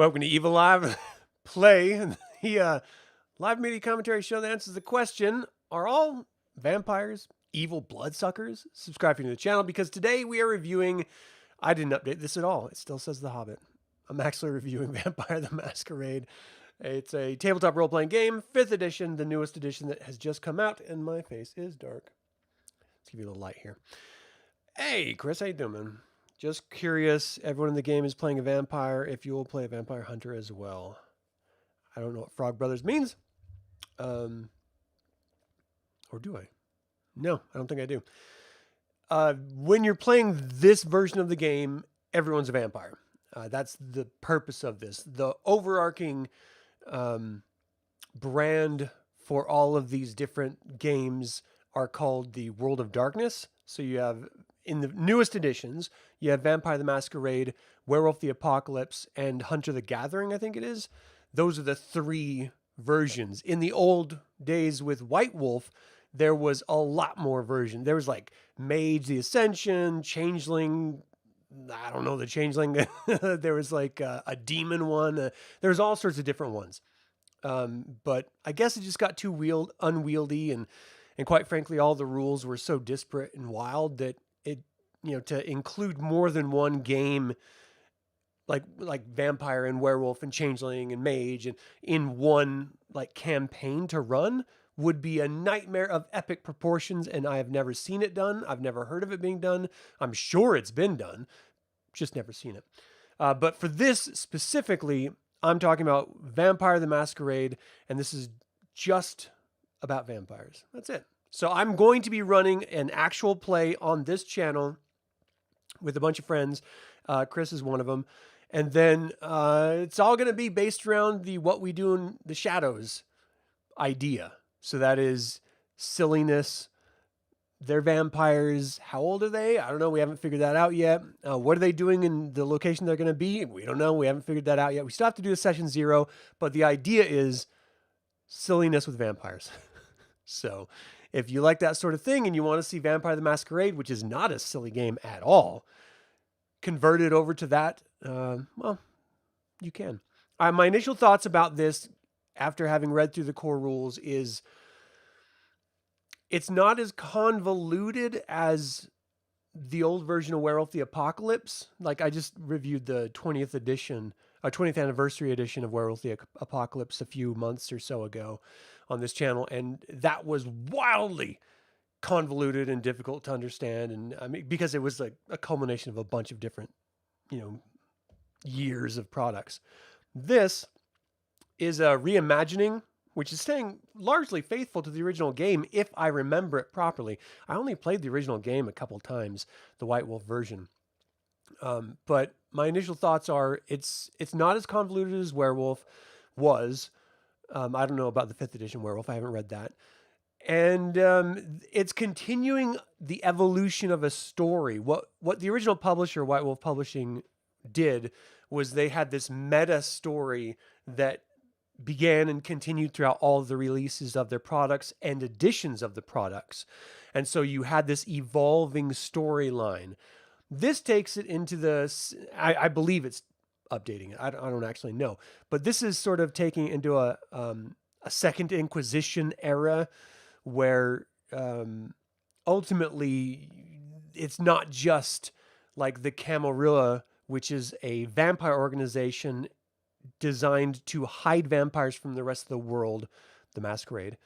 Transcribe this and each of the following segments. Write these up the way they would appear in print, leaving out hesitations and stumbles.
Welcome to Evil Live Play, the live media commentary show that answers the question, are all vampires evil bloodsuckers? Subscribe to the channel because today we are reviewing, I didn't update this at all, it still says The Hobbit. I'm actually reviewing Vampire the Masquerade. It's a tabletop role-playing game, 5th edition, the newest edition that has just come out, and my face is dark. Let's give you a little light here. Hey, Chris, how you doing, man? Just curious, everyone in the game is playing a vampire. If you will play a vampire hunter as well. I don't know what Frog Brothers means. Or do I? No, I don't think I do. When you're playing this version of the game, everyone's a vampire. That's the purpose of this. The overarching brand for all of these different games are called the World of Darkness. So you have, in the newest editions, you have Vampire the Masquerade, Werewolf the Apocalypse, and Hunter the Gathering, I think it is. Those are the three versions. In the old days with White Wolf, there was a lot more version. There was like Mage the Ascension, Changeling, I don't know the Changeling. There was like a demon one. There was all sorts of different ones. But I guess it just got too unwieldy, and quite frankly, all the rules were so disparate and wild that it, to include more than one game, like Vampire and Werewolf and Changeling and Mage, and in one like campaign to run would be a nightmare of epic proportions. And I have never seen it done. I've never heard of it being done. I'm sure it's been done, just never seen it. But for this specifically, I'm talking about Vampire the Masquerade, and this is just about vampires. That's it. So I'm going to be running an actual play on this channel with a bunch of friends. Chris is one of them. And then it's all going to be based around the what we do in the shadows idea. So that is silliness. They're vampires. How old are they? I don't know. We haven't figured that out yet. What are they doing in the location they're going to be? We don't know. We haven't figured that out yet. We still have to do a session 0, but the idea is silliness with vampires. So if you like that sort of thing and you want to see Vampire the Masquerade, which is not a silly game at all, convert it over to that, well, you can. My initial thoughts about this, after having read through the core rules, is it's not as convoluted as the old version of Werewolf the Apocalypse. Like, I just reviewed the 20th edition, 20th anniversary edition of Werewolf the Apocalypse a few months or so ago on this channel, and that was wildly convoluted and difficult to understand. And I mean, because it was like a culmination of a bunch of different, years of products. This is a reimagining, which is staying largely faithful to the original game, if I remember it properly. I only played the original game a couple times, the White Wolf version. But my initial thoughts are it's not as convoluted as Werewolf was. I don't know about the 5th edition Werewolf. I haven't read that. And it's continuing the evolution of a story. What the original publisher, White Wolf Publishing, did was they had this meta story that began and continued throughout all of the releases of their products and editions of the products. And so you had this evolving storyline. This takes it into I believe it's updating it. I don't actually know. But this is sort of taking it into a Second Inquisition era where ultimately it's not just like the Camarilla, which is a vampire organization designed to hide vampires from the rest of the world, the Masquerade.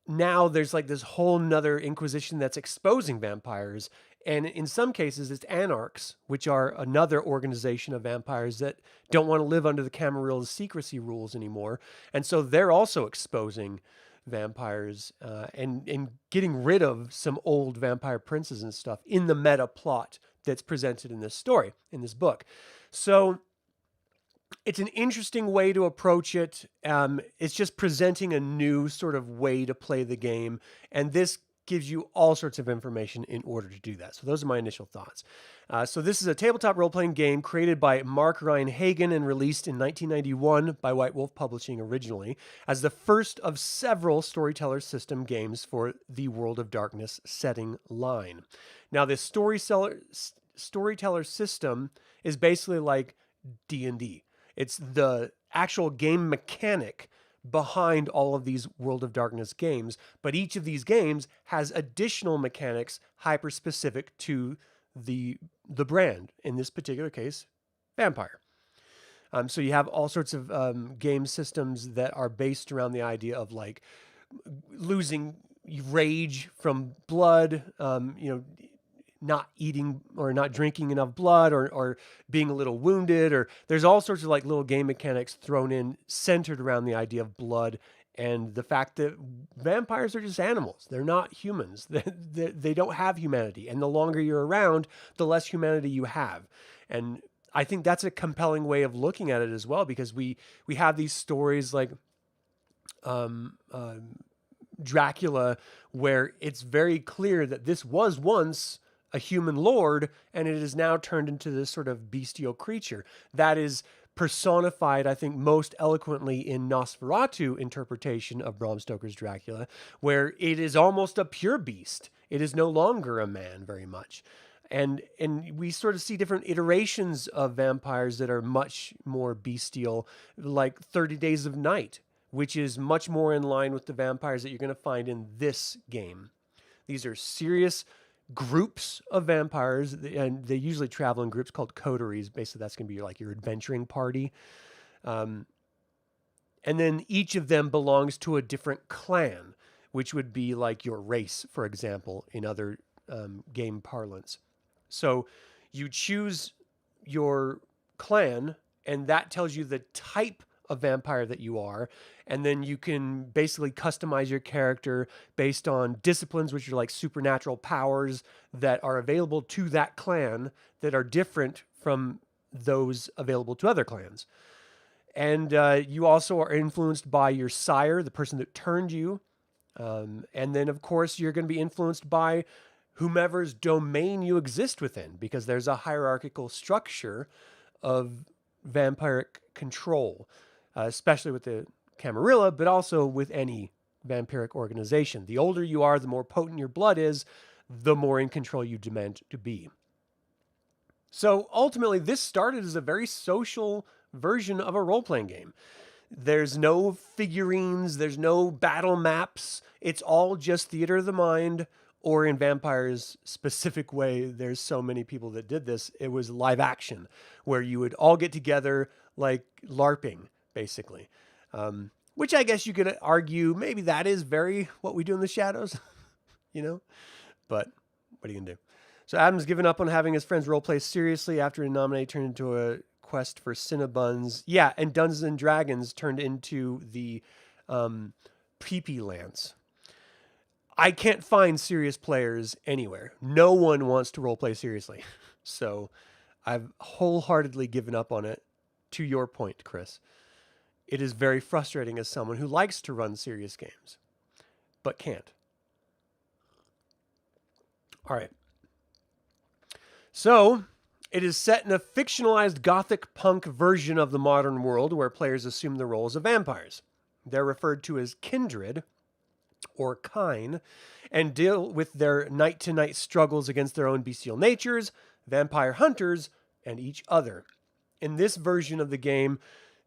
Now there's like this whole nother Inquisition that's exposing vampires. And in some cases, it's anarchs, which are another organization of vampires that don't want to live under the Camarilla's secrecy rules anymore. And so they're also exposing vampires and getting rid of some old vampire princes and stuff in the meta plot that's presented in this story, in this book. So it's an interesting way to approach it. It's just presenting a new sort of way to play the game. And this gives you all sorts of information in order to do that. So those are my initial thoughts. So this is a tabletop role-playing game created by Mark Ryan Hagan and released in 1991 by White Wolf Publishing originally as the first of several storyteller system games for the World of Darkness setting line. Now, this storyteller system is basically like D&D. It's the actual game mechanic behind all of these World of Darkness games, but each of these games has additional mechanics hyper specific to the brand, in this particular case, Vampire. So you have all sorts of game systems that are based around the idea of like losing rage from blood, not eating or not drinking enough blood, or being a little wounded, or there's all sorts of like little game mechanics thrown in centered around the idea of blood and the fact that vampires are just animals. They're not humans. They don't have humanity. And the longer you're around, the less humanity you have. And I think that's a compelling way of looking at it as well, because we have these stories like Dracula, where it's very clear that this was once a human lord, and it is now turned into this sort of bestial creature that is personified, I think, most eloquently in Nosferatu interpretation of Bram Stoker's Dracula, where it is almost a pure beast. It is no longer a man very much. And we sort of see different iterations of vampires that are much more bestial, like 30 Days of Night, which is much more in line with the vampires that you're going to find in this game. These are serious groups of vampires, and they usually travel in groups called coteries. Basically, that's going to be like your adventuring party. And then each of them belongs to a different clan, which would be like your race, for example, in other game parlance. So you choose your clan, and that tells you the type of vampire that you are, and then you can basically customize your character based on disciplines, which are like supernatural powers that are available to that clan that are different from those available to other clans. And you also are influenced by your sire, the person that turned you. And then, of course, you're going to be influenced by whomever's domain you exist within, because there's a hierarchical structure of vampiric control, especially with the Camarilla, but also with any vampiric organization. The older you are, the more potent your blood is, the more in control you demand to be. So ultimately, this started as a very social version of a role-playing game. There's no figurines, there's no battle maps. It's all just theater of the mind, or in Vampire's specific way, there's so many people that did this, it was live action, where you would all get together like LARPing, basically. Which I guess you could argue maybe that is very what we do in the shadows, But what are you going to do? So Adam's given up on having his friends roleplay seriously after Nominate turned into a quest for Cinnabuns. Yeah, and Dungeons and Dragons turned into the PP Lance. I can't find serious players anywhere. No one wants to roleplay seriously. So I've wholeheartedly given up on it, to your point, Chris. It is very frustrating as someone who likes to run serious games, but can't. All right. So it is set in a fictionalized gothic punk version of the modern world where players assume the roles of vampires. They're referred to as kindred, or kine, and deal with their night-to-night struggles against their own bestial natures, vampire hunters, and each other. In this version of the game,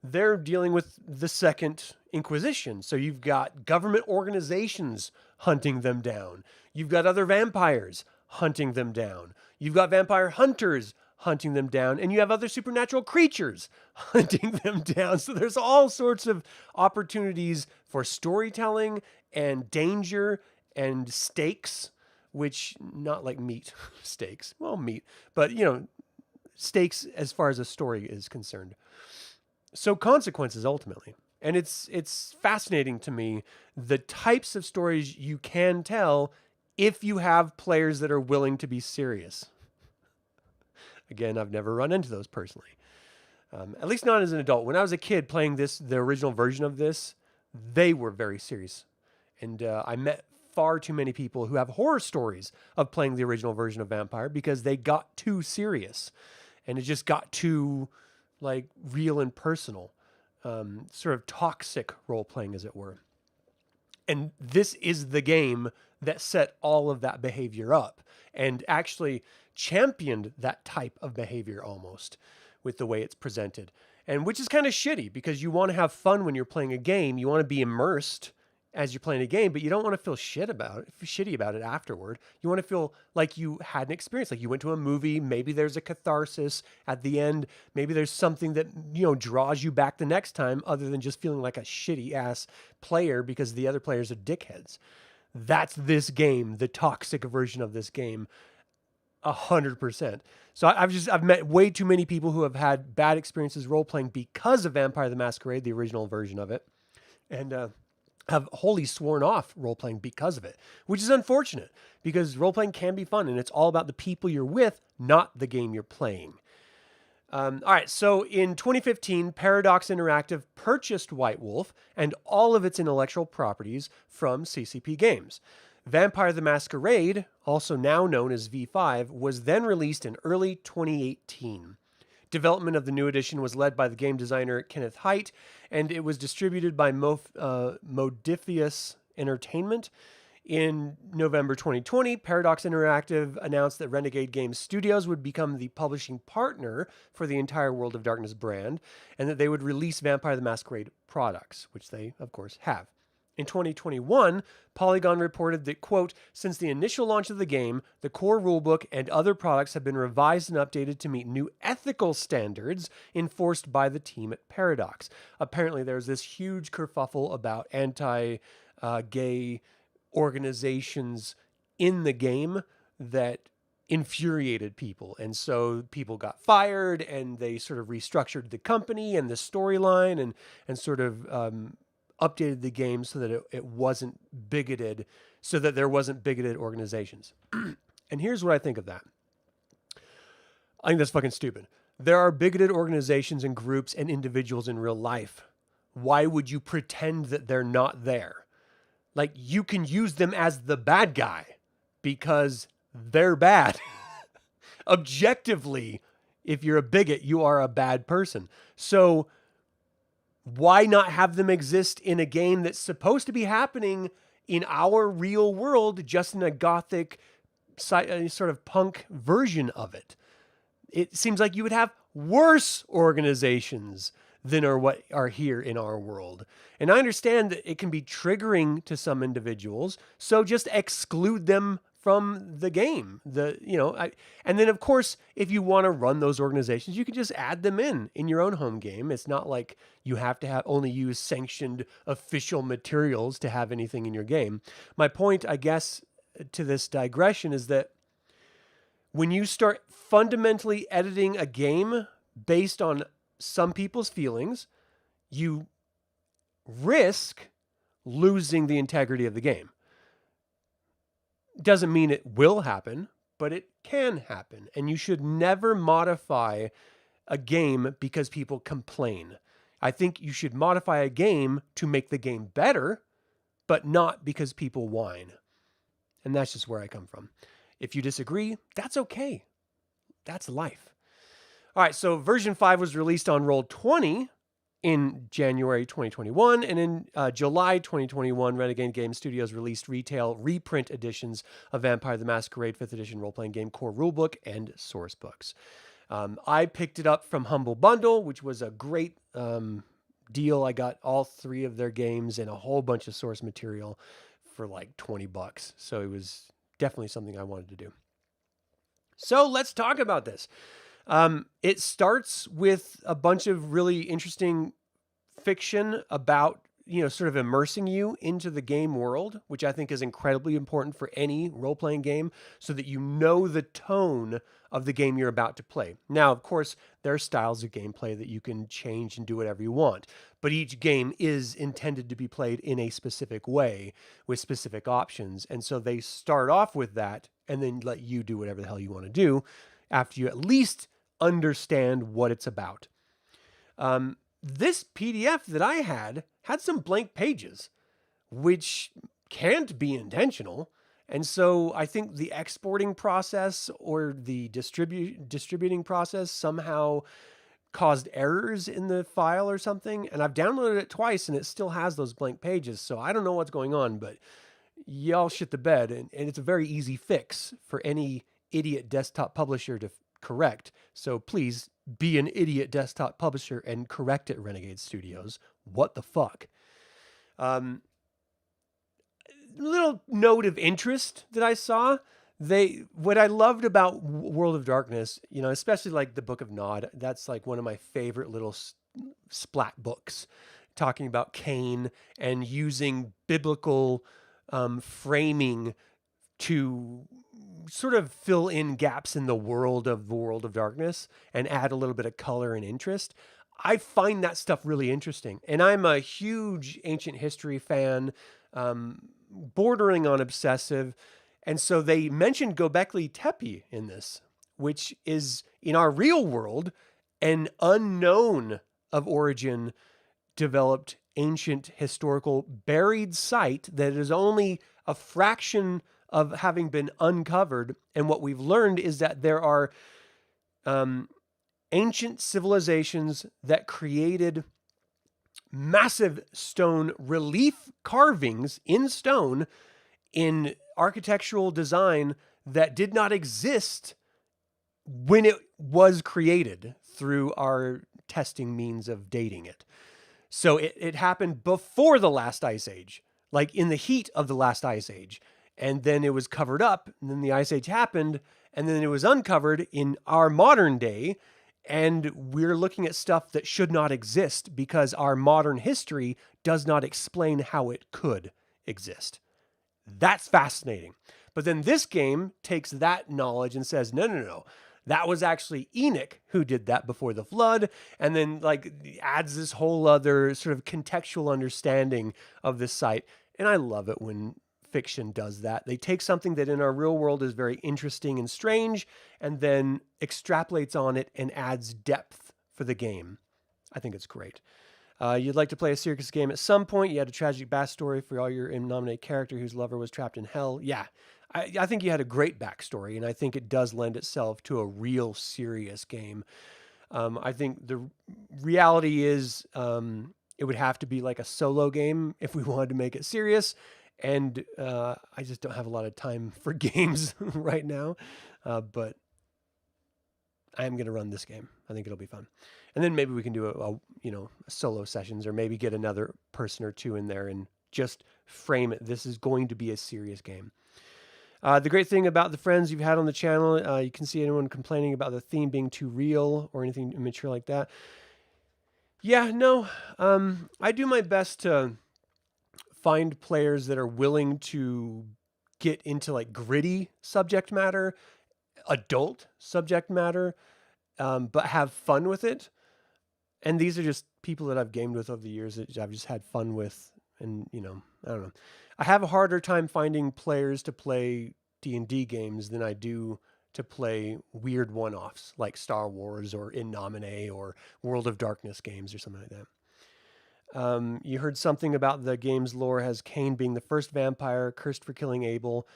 they're dealing with the Second Inquisition. So you've got government organizations hunting them down. You've got other vampires hunting them down. You've got vampire hunters hunting them down. And you have other supernatural creatures hunting them down. So there's all sorts of opportunities for storytelling and danger and stakes, which not like meat stakes. Well, meat, but stakes as far as a story is concerned. So consequences ultimately. And it's fascinating to me the types of stories you can tell if you have players that are willing to be serious. Again, I've never run into those personally. At least not as an adult. When I was a kid playing the original version of this, they were very serious. And I met far too many people who have horror stories of playing the original version of Vampire because they got too serious. And it just got too real and personal, sort of toxic role-playing, as it were. And this is the game that set all of that behavior up and actually championed that type of behavior almost, with the way it's presented. And which is kind of shitty because you want to have fun when you're playing a game. You want to be immersed as you're playing a game, but you don't want to feel shitty about it afterward. You want to feel like you had an experience, like you went to a movie. Maybe there's a catharsis at the end. Maybe there's something that, draws you back the next time other than just feeling like a shitty ass player because the other players are dickheads. That's this game, the toxic version of this game. 100%. So I've met way too many people who have had bad experiences role playing because of Vampire the Masquerade, the original version of it, and have wholly sworn off role playing because of it, which is unfortunate because role playing can be fun and it's all about the people you're with, not the game you're playing. All right, so in 2015, Paradox Interactive purchased White Wolf and all of its intellectual properties from CCP Games. Vampire the Masquerade, also now known as V5, was then released in early 2018. Development of the new edition was led by the game designer Kenneth Haidt, and it was distributed by Modiphius Entertainment. In November 2020, Paradox Interactive announced that Renegade Games Studios would become the publishing partner for the entire World of Darkness brand, and that they would release Vampire the Masquerade products, which they, of course, have. In 2021, Polygon reported that, quote, since the initial launch of the game, the core rulebook and other products have been revised and updated to meet new ethical standards enforced by the team at Paradox. Apparently, there's this huge kerfuffle about anti-gay organizations in the game that infuriated people. And so people got fired and they sort of restructured the company and the storyline and sort of updated the game so that it wasn't bigoted, so that there wasn't bigoted organizations. And here's what I think of that. I think that's fucking stupid. There are bigoted organizations and groups and individuals in real life. Why would you pretend that they're not there? Like, you can use them as the bad guy because they're bad. Objectively, if you're a bigot, you are a bad person. So why not have them exist in a game that's supposed to be happening in our real world, just in a gothic sort of punk version of it? It seems like you would have worse organizations than are what are here in our world. And I understand that it can be triggering to some individuals, so just exclude them from the game. And then of course, if you want to run those organizations, you can just add them in your own home game. It's not like you have to only use sanctioned official materials to have anything in your game. My point, I guess, to this digression is that when you start fundamentally editing a game based on some people's feelings, you risk losing the integrity of the game. Doesn't mean it will happen, but it can happen. And you should never modify a game because people complain. I think you should modify a game to make the game better, but not because people whine. And that's just where I come from. If you disagree, that's okay. That's life. All right, so version 5 was released on Roll20 in January 2021, and in July 2021, Renegade Game Studios released retail reprint editions of Vampire the Masquerade 5th edition role-playing game core rulebook and source books. I picked it up from Humble Bundle, which was a great deal. I got all 3 of their games and a whole bunch of source material for like $20. So it was definitely something I wanted to do. So let's talk about this. It starts with a bunch of really interesting fiction about, sort of immersing you into the game world, which I think is incredibly important for any role-playing game so that you know the tone of the game you're about to play. Now, of course, there are styles of gameplay that you can change and do whatever you want, but each game is intended to be played in a specific way with specific options. And so they start off with that and then let you do whatever the hell you want to do after you at least understand what it's about. This PDF that I had some blank pages, which can't be intentional. And so I think the exporting process or the distributing process somehow caused errors in the file or something. And I've downloaded it twice and it still has those blank pages. So I don't know what's going on, but y'all shit the bed. And it's a very easy fix for any idiot desktop publisher to correct. So please be an idiot desktop publisher and correct it, Renegade Studios. What the fuck? Little note of interest that I saw. What I loved about World of Darkness, especially like the Book of Nod, that's like one of my favorite little splat books, talking about Cain and using biblical framing to sort of fill in gaps in the world of Darkness and add a little bit of color and interest. I find that stuff really interesting. And I'm a huge ancient history fan, bordering on obsessive. And so they mentioned Göbekli Tepe in this, which is in our real world an unknown of origin developed ancient historical buried site that is only a fraction of having been uncovered. And what we've learned is that there are ancient civilizations that created massive stone relief carvings in stone in architectural design that did not exist when it was created through our testing means of dating it. So it happened before the last ice age, like in the heat of the last ice age. And then it was covered up, and then the ice age happened, and then it was uncovered in our modern day. And we're looking at stuff that should not exist because our modern history does not explain how it could exist. That's fascinating. But then this game takes that knowledge and says, no. That was actually Enoch who did that before the flood, and then like adds this whole other sort of contextual understanding of this site. And I love it when fiction does that. They take something that in our real world is very interesting and strange, and then extrapolates on it and adds depth for the game. I think it's great. You'd like to play a circus game at some point. You had a tragic backstory for all your nominated character whose lover was trapped in hell. Yeah, I think you had a great backstory, and I think it does lend itself to a real serious game. I think the reality is it would have to be like a solo game if we wanted to make it serious. And I just don't have a lot of time for games right now. But I am going to run this game. I think it'll be fun. And then maybe we can do a solo sessions, or maybe get another person or two in there and just frame it. This is going to be a serious game. The great thing about the friends you've had on the channel, you can see anyone complaining about the theme being too real or anything immature like that. Yeah, no. I do my best to find players that are willing to get into like gritty subject matter, adult subject matter, but have fun with it. And these are just people that I've gamed with over the years that I've just had fun with. And, I don't know. I have a harder time finding players to play D&D games than I do to play weird one-offs like Star Wars or In Nomine or World of Darkness games or something like that. You heard something about the game's lore has Cain being the first vampire cursed for killing Abel.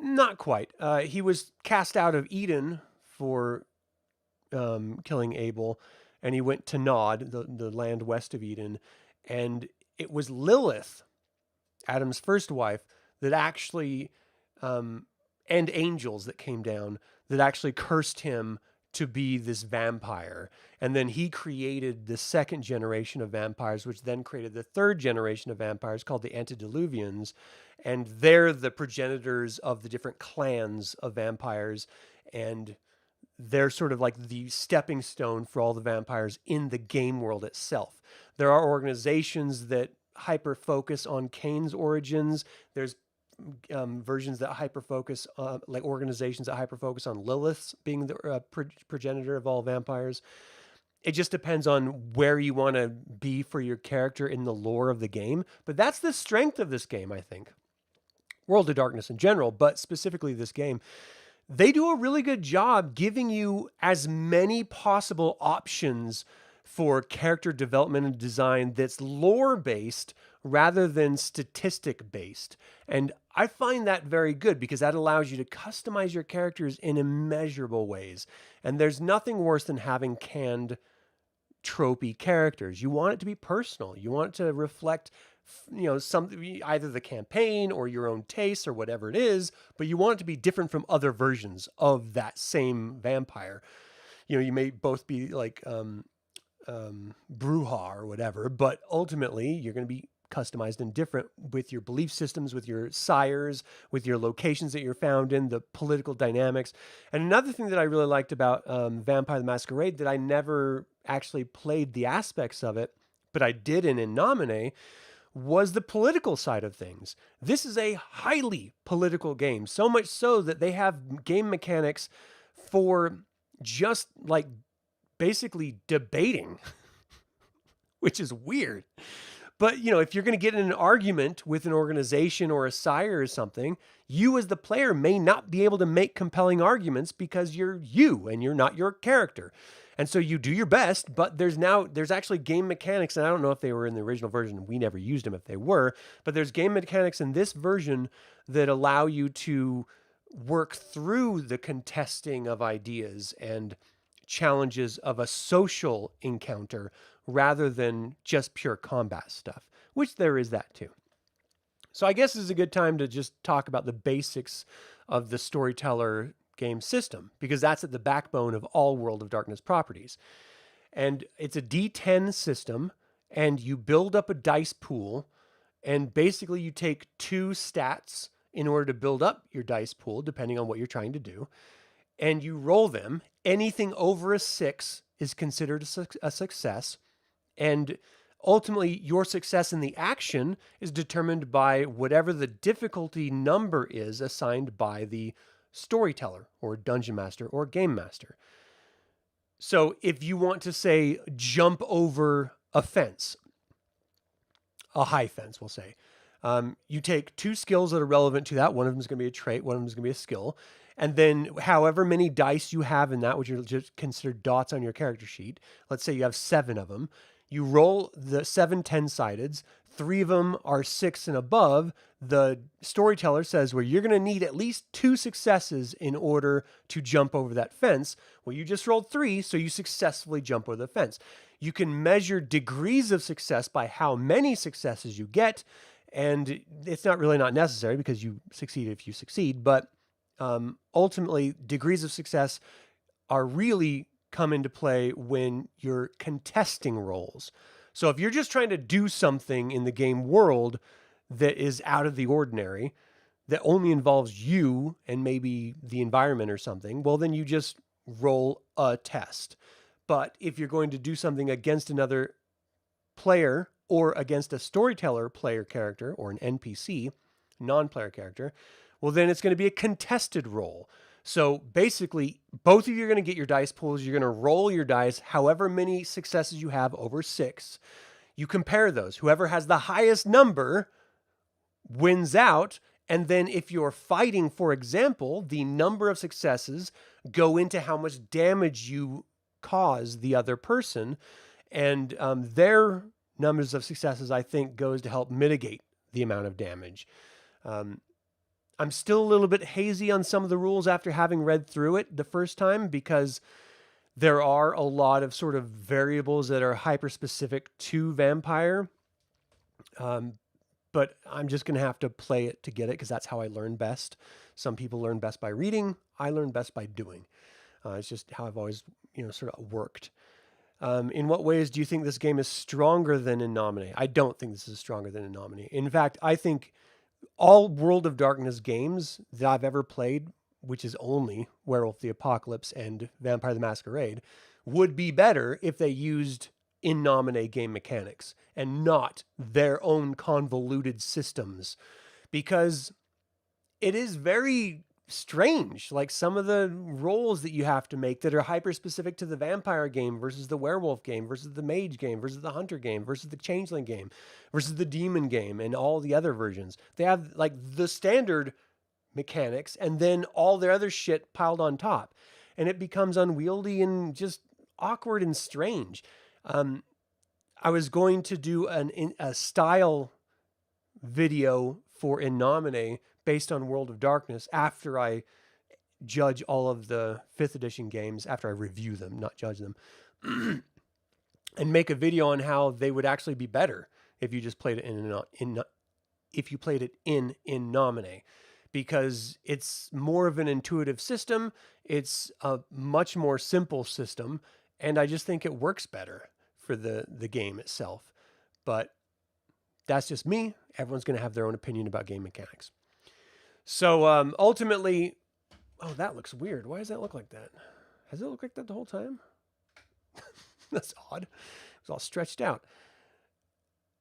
Not quite. He was cast out of Eden for killing Abel, and he went to Nod, the land west of Eden, and it was Lilith, Adam's first wife, that actually, and angels that came down, that actually cursed him to be this vampire. And then he created the second generation of vampires, which then created the third generation of vampires called the Antediluvians. And they're the progenitors of the different clans of vampires. And they're sort of like the stepping stone for all the vampires in the game world itself. There are organizations that hyper focus on Cain's origins. There's versions that hyper focus, like organizations that hyper focus on Lilith's being the progenitor of all vampires. It just depends on where you want to be for your character in the lore of the game. But that's the strength of this game, I think. World of Darkness in general, but specifically this game. They do a really good job giving you as many possible options for character development and design that's lore-based rather than statistic-based. And I find that very good because that allows you to customize your characters in immeasurable ways. And there's nothing worse than having canned, tropey characters. You want it to be personal. You want it to reflect something, either the campaign or your own tastes or whatever it is, but you want it to be different from other versions of that same vampire. you may both be like Bruja or whatever, but ultimately you're going to be customized and different with your belief systems, with your sires, with your locations that you're found in, the political dynamics. And another thing that I really liked about Vampire the Masquerade that I never actually played the aspects of it, but I did in Nomine, was the political side of things. This is a highly political game, so much so that they have game mechanics for just like basically debating, which is weird. But, if you're going to get in an argument with an organization or a sire or something, you as the player may not be able to make compelling arguments because you're you and you're not your character. And so you do your best, but there's actually game mechanics, and I don't know if they were in the original version. We never used them if they were, but there's game mechanics in this version that allow you to work through the contesting of ideas and challenges of a social encounter rather than just pure combat stuff, which there is that too. So I guess this is a good time to just talk about the basics of the storyteller game system, because that's at the backbone of all World of Darkness properties. And it's a D10 system, and you build up a dice pool, and basically you take 2 stats in order to build up your dice pool, depending on what you're trying to do, and you roll them. Anything over a 6 is considered a success. And ultimately, your success in the action is determined by whatever the difficulty number is assigned by the storyteller or dungeon master or game master. So if you want to say jump over a fence, a high fence, we'll say, you take 2 skills that are relevant to that. One of them is going to be a trait. One of them is going to be a skill. And then however many dice you have in that, which are just considered dots on your character sheet, let's say you have 7 of them, you roll the 7 10-sideds. 3 of them are 6 and above. The storyteller says, well, you're going to need at least 2 successes in order to jump over that fence. Well, you just rolled 3, so you successfully jump over the fence. You can measure degrees of success by how many successes you get, and it's not necessary because you succeed if you succeed, but ultimately degrees of success are really come into play when you're contesting roles. So if you're just trying to do something in the game world that is out of the ordinary, that only involves you and maybe the environment or something, well, then you just roll a test. But if you're going to do something against another player or against a storyteller player character or an NPC, non-player character, well, then it's going to be a contested roll. So basically, both of you are going to get your dice pools. You're going to roll your dice, however many successes you have over 6. You compare those. Whoever has the highest number wins out. And then if you're fighting, for example, the number of successes go into how much damage you cause the other person. And their numbers of successes, I think, goes to help mitigate the amount of damage. I'm still a little bit hazy on some of the rules after having read through it the first time, because there are a lot of sort of variables that are hyper-specific to Vampire. But I'm just going to have to play it to get it, because that's how I learn best. Some people learn best by reading. I learn best by doing. It's just how I've always, sort of worked. In what ways do you think this game is stronger than in Nomine? I don't think this is stronger than in Nomine. In fact, I think all World of Darkness games that I've ever played, which is only Werewolf the Apocalypse and Vampire the Masquerade, would be better if they used in Nomine game mechanics and not their own convoluted systems, because it is very strange. Like some of the roles that you have to make that are hyper specific to the vampire game versus the werewolf game versus the mage game versus the hunter game versus the changeling game versus the demon game and all the other versions. They have like the standard mechanics and then all their other shit piled on top. And it becomes unwieldy and just awkward and strange. I was going to do a style video for In Nomine based on World of Darkness after I judge all of the 5th edition games, after I review them, not judge them, and make a video on how they would actually be better if you just played it if you played it in Nomine. because it's more of an intuitive system. It's a much more simple system, and I just think it works better for the game itself. But that's just me. Everyone's going to have their own opinion about game mechanics. So ultimately, oh, that looks weird. Why does that look like that? Has it looked like that the whole time? That's odd. It's all stretched out.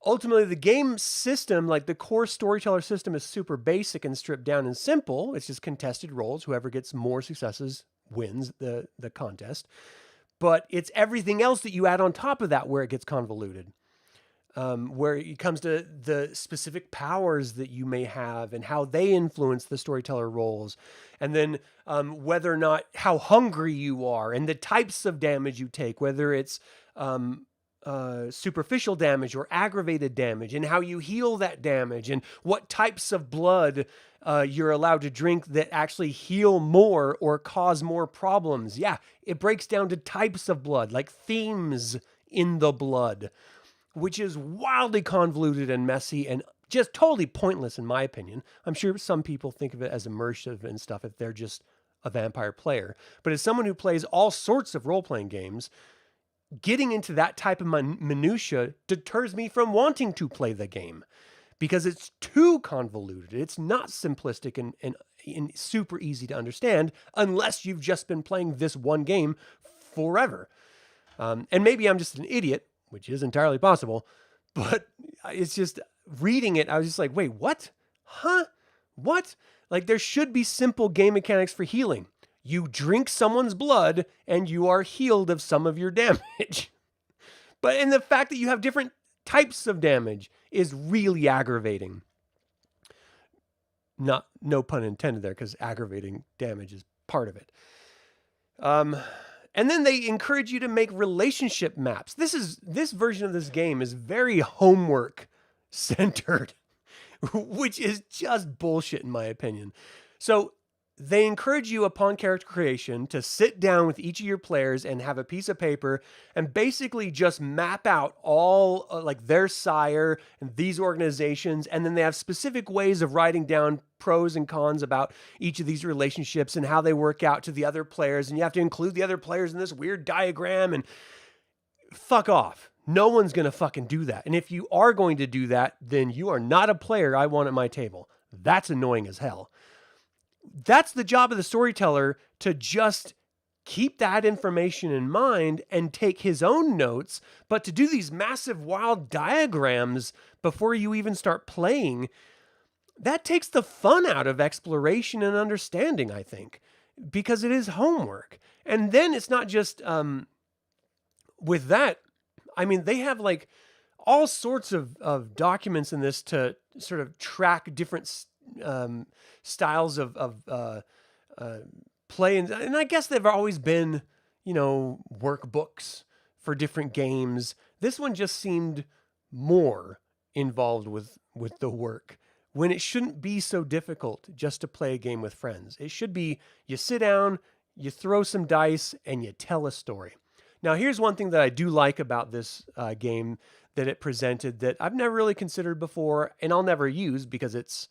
Ultimately, the game system, like the core storyteller system, is super basic and stripped down and simple. It's just contested roles. Whoever gets more successes wins the contest. But it's everything else that you add on top of that where it gets convoluted. Where it comes to the specific powers that you may have and how they influence the storyteller roles. And then whether or not how hungry you are and the types of damage you take, whether it's superficial damage or aggravated damage, and how you heal that damage, and what types of blood you're allowed to drink that actually heal more or cause more problems. Yeah, it breaks down to types of blood, like themes in the blood, which is wildly convoluted and messy and just totally pointless in my opinion. I'm sure some people think of it as immersive and stuff if they're just a vampire player. But as someone who plays all sorts of role-playing games, getting into that type of minutia deters me from wanting to play the game because it's too convoluted. It's not simplistic and super easy to understand unless you've just been playing this one game forever. And maybe I'm just an idiot, which is entirely possible, but it's just reading it. I was just like, wait, what? Huh? What? Like there should be simple game mechanics for healing. You drink someone's blood and you are healed of some of your damage. And the fact that you have different types of damage is really aggravating. No pun intended there, because aggravating damage is part of it. And then they encourage you to make relationship maps. This version of this game is very homework centered, which is just bullshit in my opinion. So they encourage you upon character creation to sit down with each of your players and have a piece of paper and basically just map out all like their sire and these organizations. And then they have specific ways of writing down pros and cons about each of these relationships and how they work out to the other players. And you have to include the other players in this weird diagram, and fuck off. No one's going to fucking do that. And if you are going to do that, then you are not a player I want at my table. That's annoying as hell. That's the job of the storyteller, to just keep that information in mind and take his own notes. But to do these massive wild diagrams before you even start playing, that takes the fun out of exploration and understanding, I think, because it is homework. And then it's not just with that. I mean, they have like all sorts of documents in this to sort of track different styles of play. And I guess they've always been, workbooks for different games. This one just seemed more involved with the work, when it shouldn't be so difficult just to play a game with friends. It should be, you sit down, you throw some dice, and you tell a story. Now, here's one thing that I do like about this game that it presented that I've never really considered before, and I'll never use because it's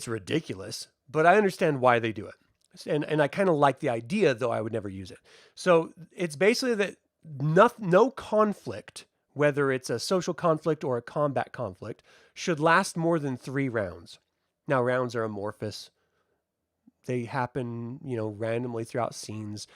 ridiculous, but I understand why they do it. And I kind of like the idea, though I would never use it. So it's basically that no conflict, whether it's a social conflict or a combat conflict, should last more than 3 rounds. Now, rounds are amorphous. They happen, randomly throughout scenes.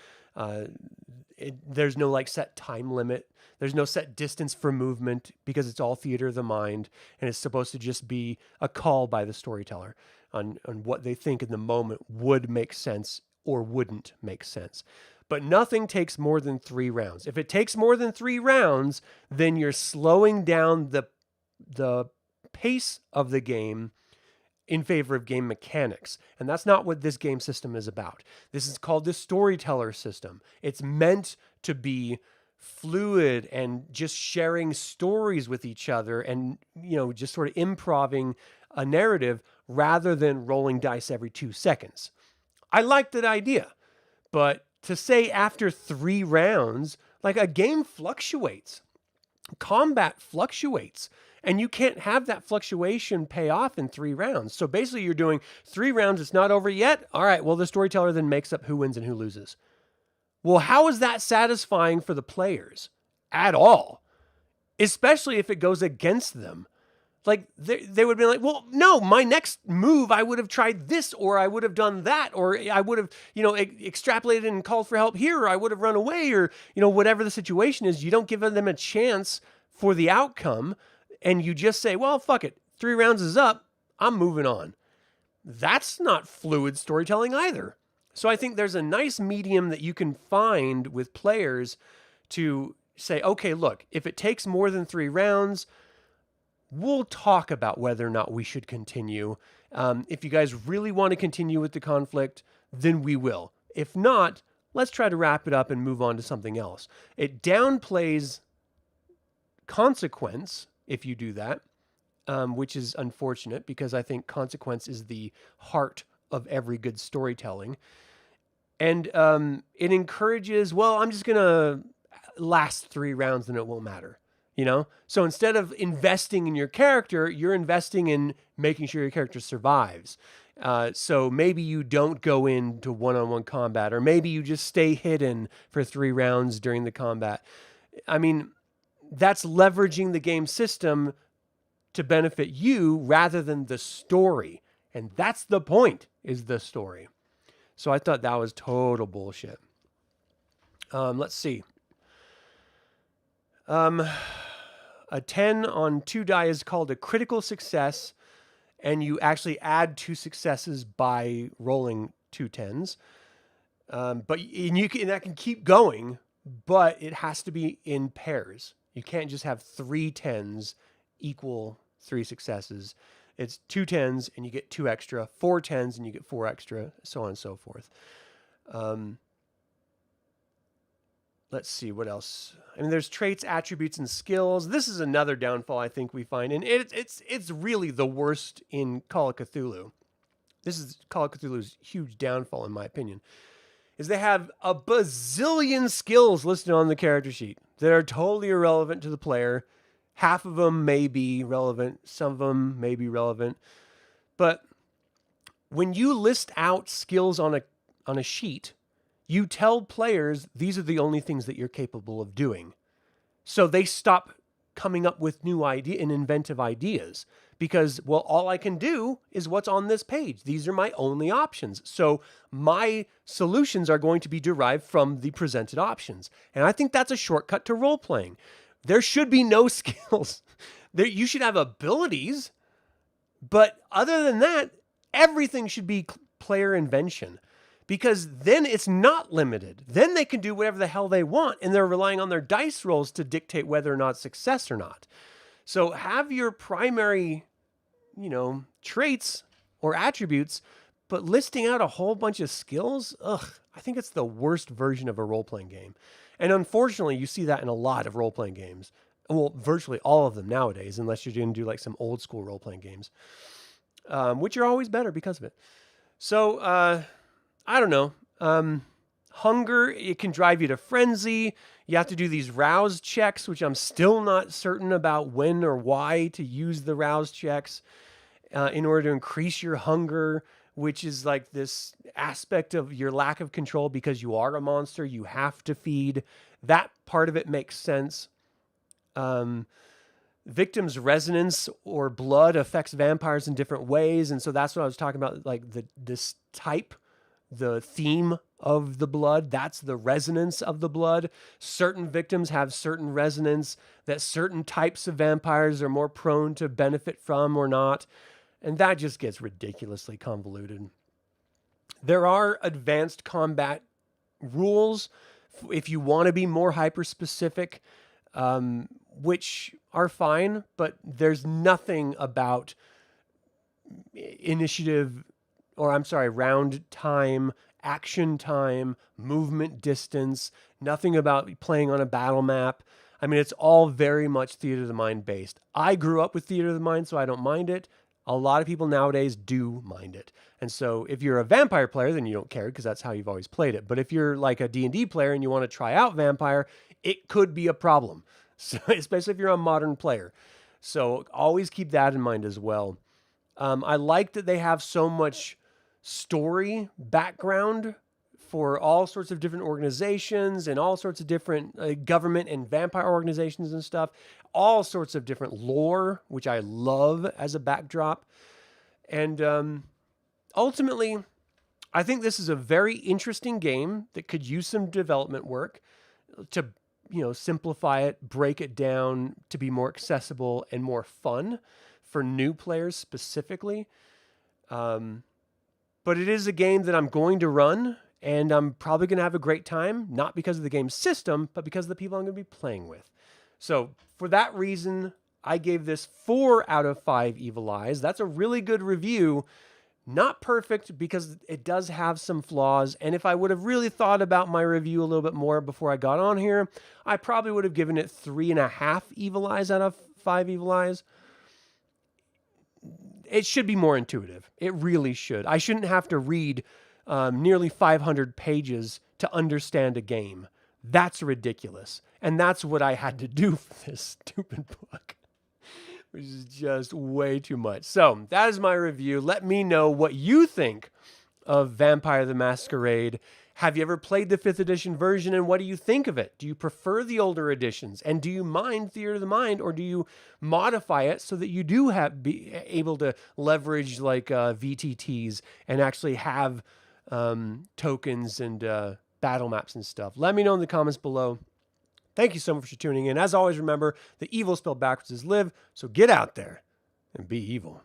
There's no like set time limit. There's no set distance for movement because it's all theater of the mind, and it's supposed to just be a call by the storyteller on what they think in the moment would make sense or wouldn't make sense. But nothing takes more than 3 rounds. If it takes more than 3 rounds, then you're slowing down the pace of the game in favor of game mechanics. And that's not what this game system is about. This is called the storyteller system. It's meant to be fluid and just sharing stories with each other and, just sort of improving a narrative rather than rolling dice every 2 seconds. I like that idea, but to say after 3 rounds, like a game fluctuates, combat fluctuates. And you can't have that fluctuation pay off in 3 rounds. So basically you're doing 3 rounds, it's not over yet. All right, well, the storyteller then makes up who wins and who loses. Well, how is that satisfying for the players at all? Especially if it goes against them. Like they would be like, well, no, my next move, I would have tried this, or I would have done that, or I would have, extrapolated and called for help here, or I would have run away, or, whatever the situation is. You don't give them a chance for the outcome, and you just say, well, fuck it. 3 rounds is up. I'm moving on. That's not fluid storytelling either. So I think there's a nice medium that you can find with players to say, okay, look, if it takes more than 3 rounds, we'll talk about whether or not we should continue. If you guys really want to continue with the conflict, then we will. If not, let's try to wrap it up and move on to something else. It downplays consequence if you do that, which is unfortunate because I think consequence is the heart of every good storytelling. And it encourages, well, I'm just going to last 3 rounds and it won't matter. So instead of investing in your character, you're investing in making sure your character survives. So maybe you don't go into one-on-one combat, or maybe you just stay hidden for 3 rounds during the combat. I mean, that's leveraging the game system to benefit you rather than the story. And that's the point, is the story. So I thought that was total bullshit. Let's see. A 10 on 2 die is called a critical success, and you actually add 2 successes by rolling 2 10s. But that can keep going, but it has to be in pairs. You can't just have 3 10s equal 3 successes. It's 2 10s and you get 2 extra, 4 10s and you get 4 extra, so on and so forth. Let's see what else. I mean, there's traits, attributes, and skills. This is another downfall I think we find, and it's really the worst in Call of Cthulhu. This is Call of Cthulhu's huge downfall, in my opinion, is they have a bazillion skills listed on the character sheet that are totally irrelevant to the player. Half of them may be relevant, some of them may be relevant, but when you list out skills on a sheet, you tell players these are the only things that you're capable of doing. So they stop coming up with new idea and inventive ideas because, well, all I can do is what's on this page. These are my only options. So my solutions are going to be derived from the presented options. And I think that's a shortcut to role-playing. There should be no skills. You should have abilities, but other than that, everything should be player invention. Because then it's not limited. Then they can do whatever the hell they want, and they're relying on their dice rolls to dictate whether or not success or not. So have your primary, traits or attributes, but listing out a whole bunch of skills, I think it's the worst version of a role-playing game. And unfortunately, you see that in a lot of role-playing games. Well, virtually all of them nowadays, unless you're going to do like some old school role-playing games, which are always better because of it. So, I don't know. Hunger, it can drive you to frenzy. You have to do these rouse checks, which I'm still not certain about when or why to use the rouse checks in order to increase your hunger, which is like this aspect of your lack of control because you are a monster. You have to feed. That part of it makes sense. Victims' resonance or blood affects vampires in different ways. And so that's what I was talking about, like this type. The theme of the blood, that's the resonance of the blood. Certain victims have certain resonance that certain types of vampires are more prone to benefit from or not. And that just gets ridiculously convoluted. There are advanced combat rules if you want to be more hyper-specific, which are fine, but there's nothing about round time, action time, movement distance, nothing about playing on a battle map. I mean, it's all very much theater of the mind based. I grew up with theater of the mind, so I don't mind it. A lot of people nowadays do mind it. And so if you're a vampire player, then you don't care because that's how you've always played it. But if you're like a D&D player and you want to try out vampire, it could be a problem. So, especially if you're a modern player. So always keep that in mind as well. I like that they have so much story background for all sorts of different organizations and all sorts of different government and vampire organizations and stuff. All sorts of different lore, which I love as a backdrop. And ultimately, I think this is a very interesting game that could use some development work to, simplify it, break it down to be more accessible and more fun for new players specifically. But it is a game that I'm going to run, and I'm probably going to have a great time, not because of the game's system, but because of the people I'm going to be playing with. So for that reason, I gave this 4 out of 5 Evil Eyes. That's a really good review. Not perfect because it does have some flaws. And if I would have really thought about my review a little bit more before I got on here, I probably would have given it 3.5 Evil Eyes out of 5 Evil Eyes. It should be more intuitive. It really should. I shouldn't have to read nearly 500 pages to understand a game. That's ridiculous. And that's what I had to do for this stupid book, which is just way too much. So that is my review. Let me know what you think of Vampire the Masquerade. Have you ever played the 5th edition version, and what do you think of it? Do you prefer the older editions? And do you mind Theater of the Mind, or do you modify it so that you do be able to leverage like VTTs and actually have tokens and battle maps and stuff? Let me know in the comments below. Thank you so much for tuning in. As always, remember, the evil spelled backwards is live, so get out there and be evil.